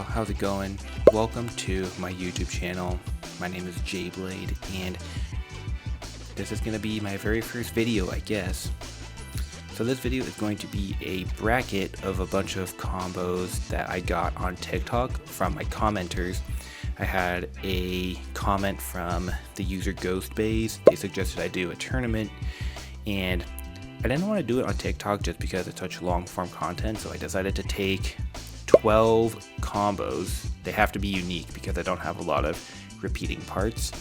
y'all, how's it going? Welcome to my YouTube channel. My name is Beyblade and this is going to be my very first video, I guess. So this video is going to be a bracket of a bunch of combos that I got on TikTok from my commenters. I had a comment from the user beys. They suggested I do a tournament, and I didn't want to do it on TikTok just because it's such long form content, so I decided to take 12 combos. They have to be unique because I don't have a lot of repeating parts,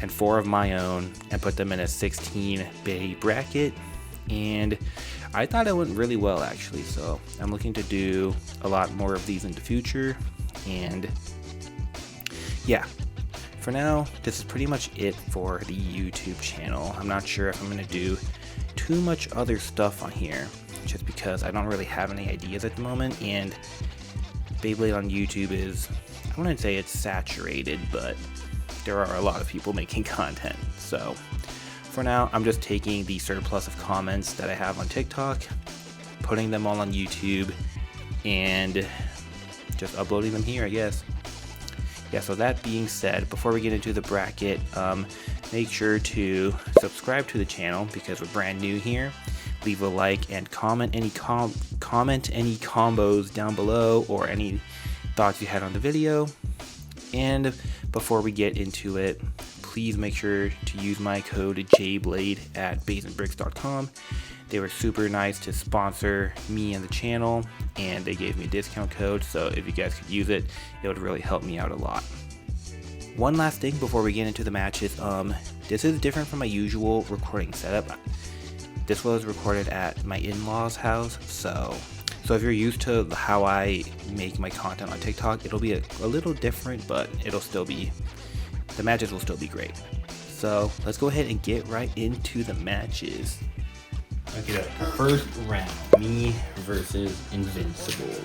and 4 of my own, and put them in a 16 bay bracket. And I thought it went really well actually, so I'm looking to do a lot more of these in the future. And yeah, for now this is pretty much it for the YouTube channel. I'm not sure if I'm going to do too much other stuff on here just because I don't really have any ideas at the moment, and Beyblade on YouTube is, I wouldn't say it's saturated, but there are a lot of people making content. So for now, I'm just taking the surplus of comments that I have on TikTok, putting them all on YouTube, and just uploading them here, I guess. Yeah, so that being said, before we get into the bracket, make sure to subscribe to the channel because we're brand new here. Leave a like and comment any combos down below or any thoughts you had on the video. And before we get into it, please make sure to use my code JBLADE at beysandbricks.com. They were super nice to sponsor me and the channel, and they gave me a discount code, so if you guys could use it, it would really help me out a lot. One last thing before we get into the matches, this is different from my usual recording setup. This was recorded at my in-laws' house, so if you're used to how I make my content on TikTok, it'll be a little different, but it'll still be, the matches will still be great. So let's go ahead and get right into the matches. Okay, first round, me versus Invincible.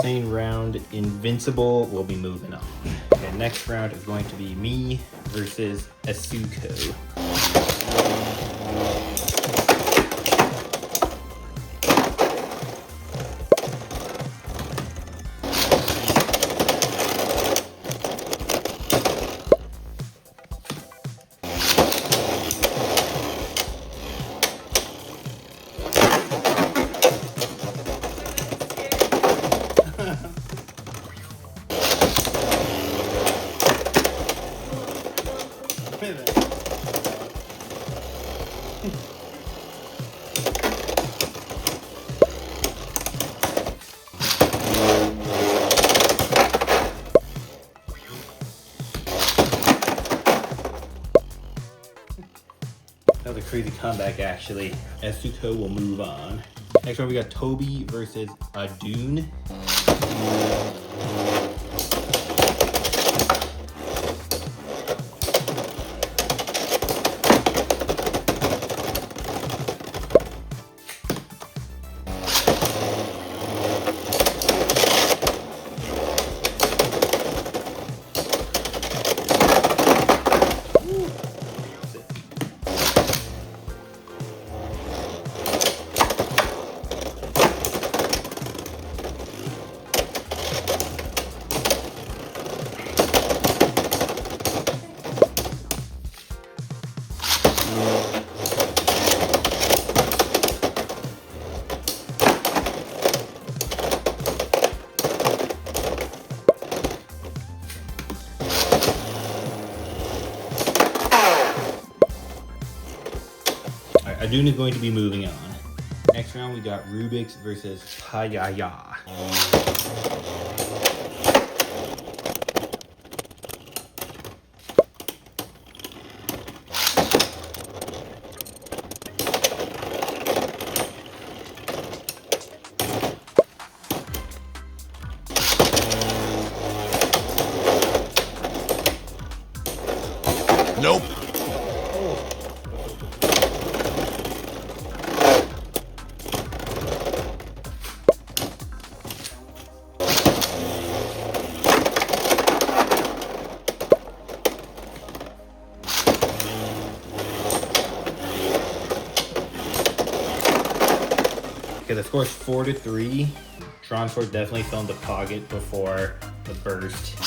Same round, Invincible will be moving on. Okay, next round is going to be me versus Asuko. That was a crazy comeback, actually. Asuko will move on. Next one, we got Toby versus Adun. I do is going to be moving on. Next round we got Rubik's versus Payaya. Nope. Okay, the score's 4-3. Tronsport definitely filmed the pocket before the burst.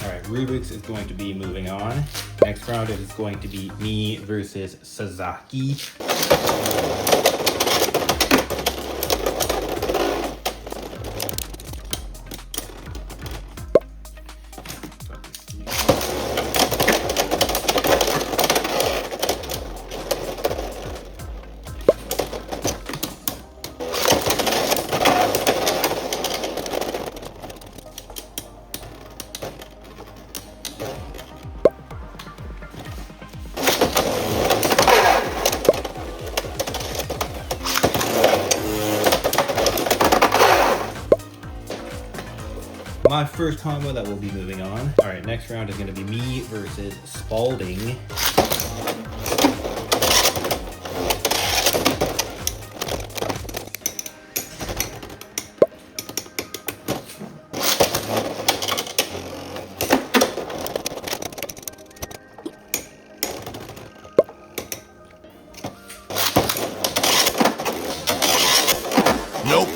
Alright, Rubik's is going to be moving on. Next round it is going to be me versus Sasaki. My first combo that will be moving on. All right, next round is going to be me versus Spalding. Nope.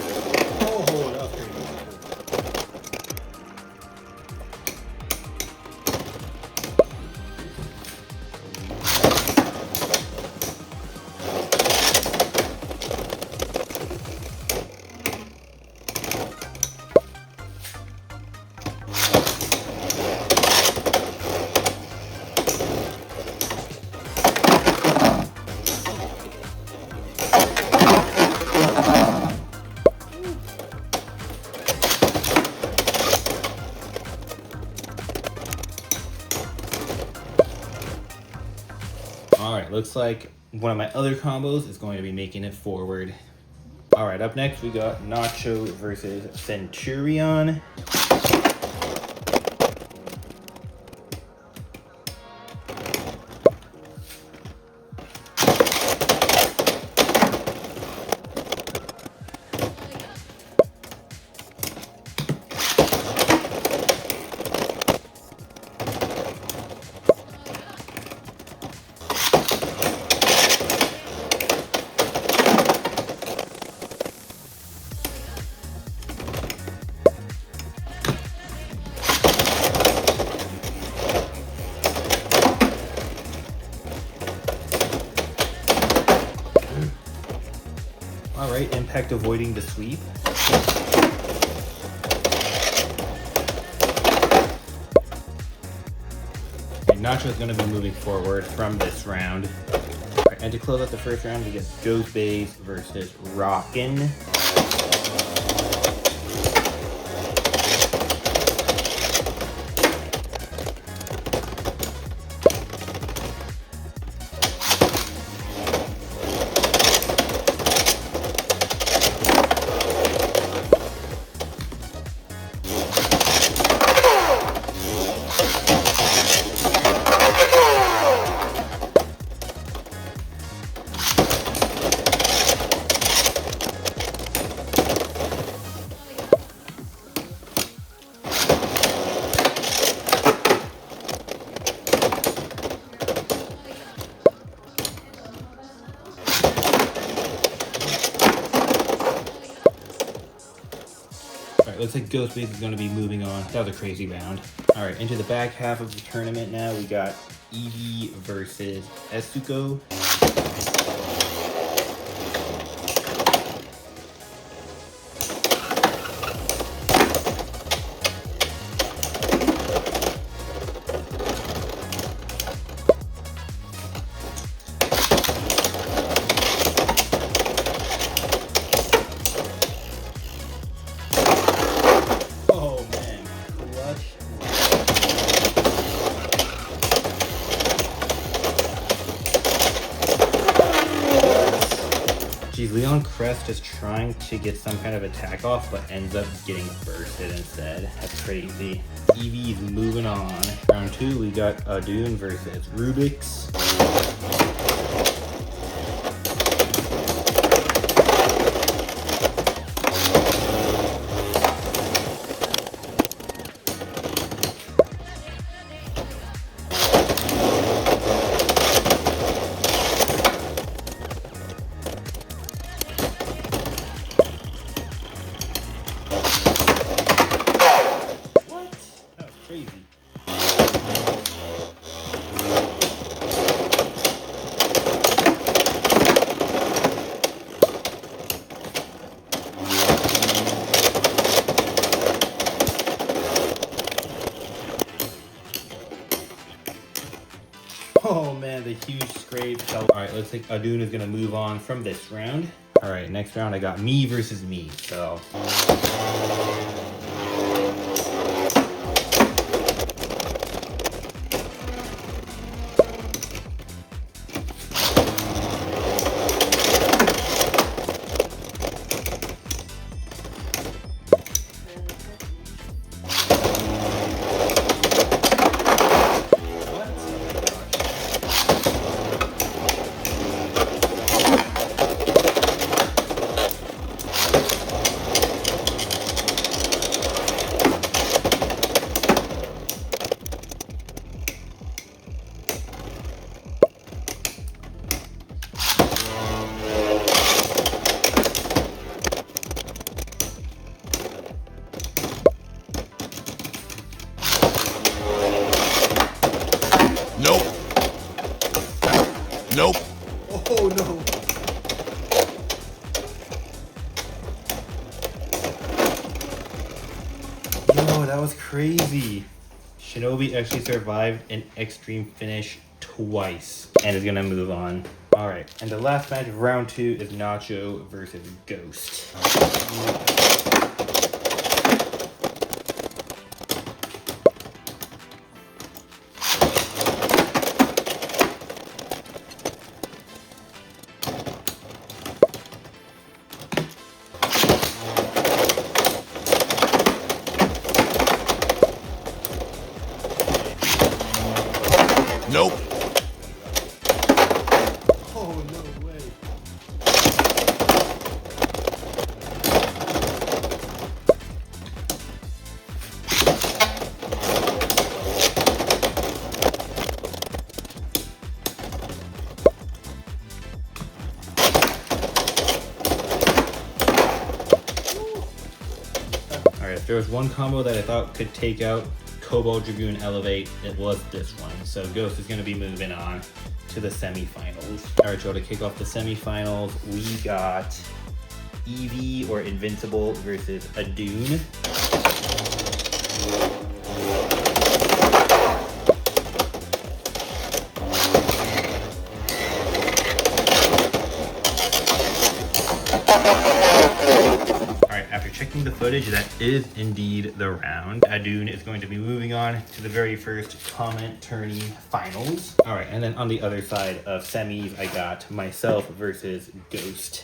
Alright, looks like one of my other combos is going to be making it forward. Alright, up next we got Nacho versus Centurion. Alright, Impact avoiding the sweep. And Nacho is going to be moving forward from this round. Alright, and to close out the first round, we get Ghost Beys versus Rockin'. Alright, looks like Ghost Base is going to be moving on. That was a crazy round. Alright, into the back half of the tournament now. We got Eevee versus Esuko. Geez, Leon Crest is trying to get some kind of attack off, but ends up getting bursted instead. That's crazy. Eevee is moving on. Round 2, we got Adun versus Rubik's. Crazy. Oh man, the huge scrape. Alright, looks like Adun is gonna move on from this round. Alright, next round I got me versus me, so. Nope. Nope. Oh no. Yo, that was crazy. Shinobi actually survived an extreme finish twice and is gonna move on. Alright, and the last match of round 2 is Nacho versus Ghost. Nope. Oh, no way. Alright, if there was one combo that I thought could take out Cobalt Dragoon Elevate, it was this one. So Ghost is going to be moving on to the semifinals. Alright, so to kick off the semifinals, we got Eevee or Invincible versus Adun. After checking the footage, that is indeed the round. Adun is going to be moving on to the very first comment tourney finals. All right, and then on the other side of semis, I got myself versus Ghost.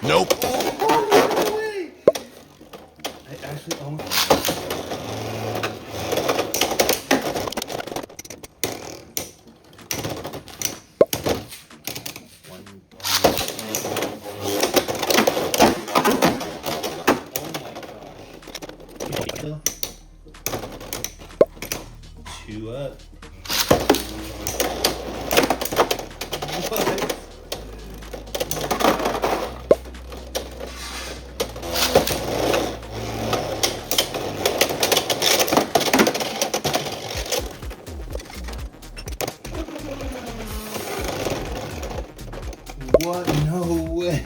Nope. No way! I actually almost... Two up. What?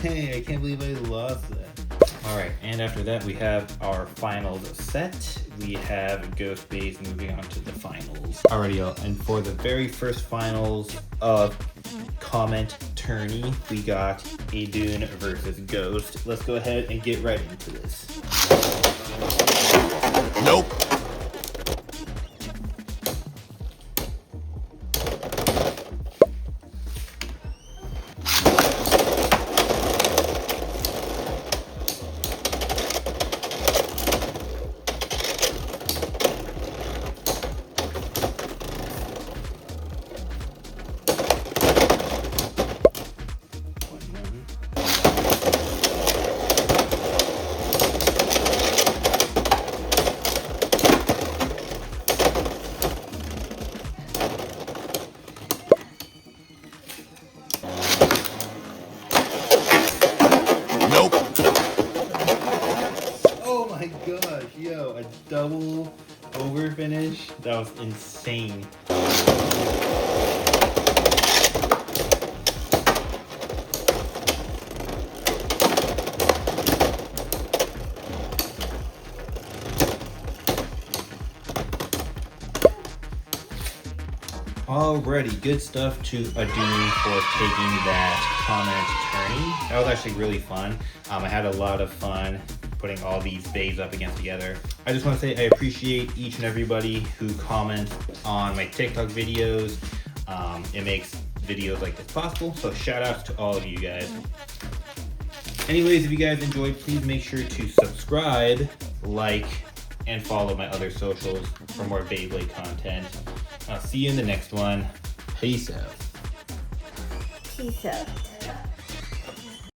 dang, I can't believe I lost that. Alright, and after that we have our finals set. We have Ghost Beys moving on to the finals. Alrighty, y'all, and for the very first finals of comment tourney, we got Adun versus Ghost. Let's go ahead and get right into this. Nope. Oh my gosh, yo, a double over finish? That was insane. Alrighty, good stuff to Adun for taking that comment tourney. That was actually really fun. I had a lot of fun putting all these bays up against together. I just want to say I appreciate each and everybody who comments on my TikTok videos. It makes videos like this possible, so shout outs to all of you guys. Anyways, if you guys enjoyed, please make sure to subscribe, like, and follow my other socials for more Beyblade content. I'll see you in the next one. Peace out. Peace out.